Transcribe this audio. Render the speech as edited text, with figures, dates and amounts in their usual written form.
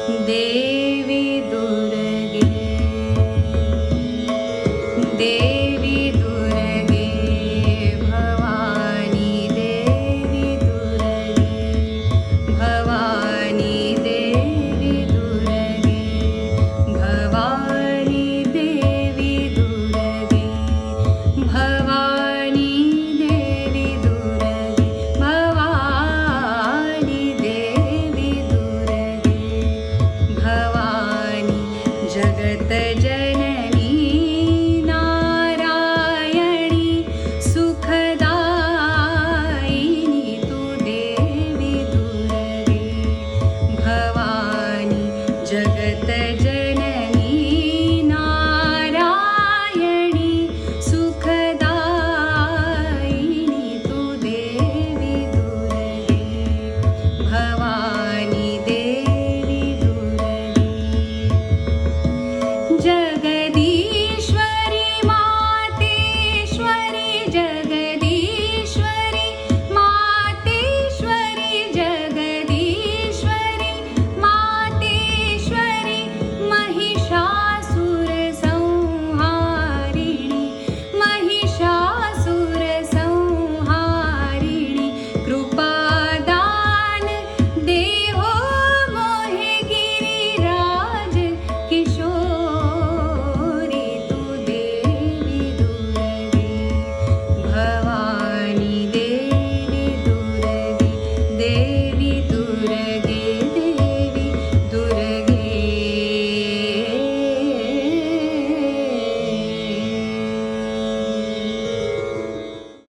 देवी दुर्गे देवी दुर्गे भवानी देवी दुर्गे भवानी देवी दुर्गे भवानी देवी दुर्गे भवानी देवी दुर्गे भवानी देवी दुर्गे भवानी जगत जननी नारायणी सुखदायिनी तू देवी दुर्गे भवानी जगत जननी नारायणी सुखदायिनी तू देवी दुर्गे भवानी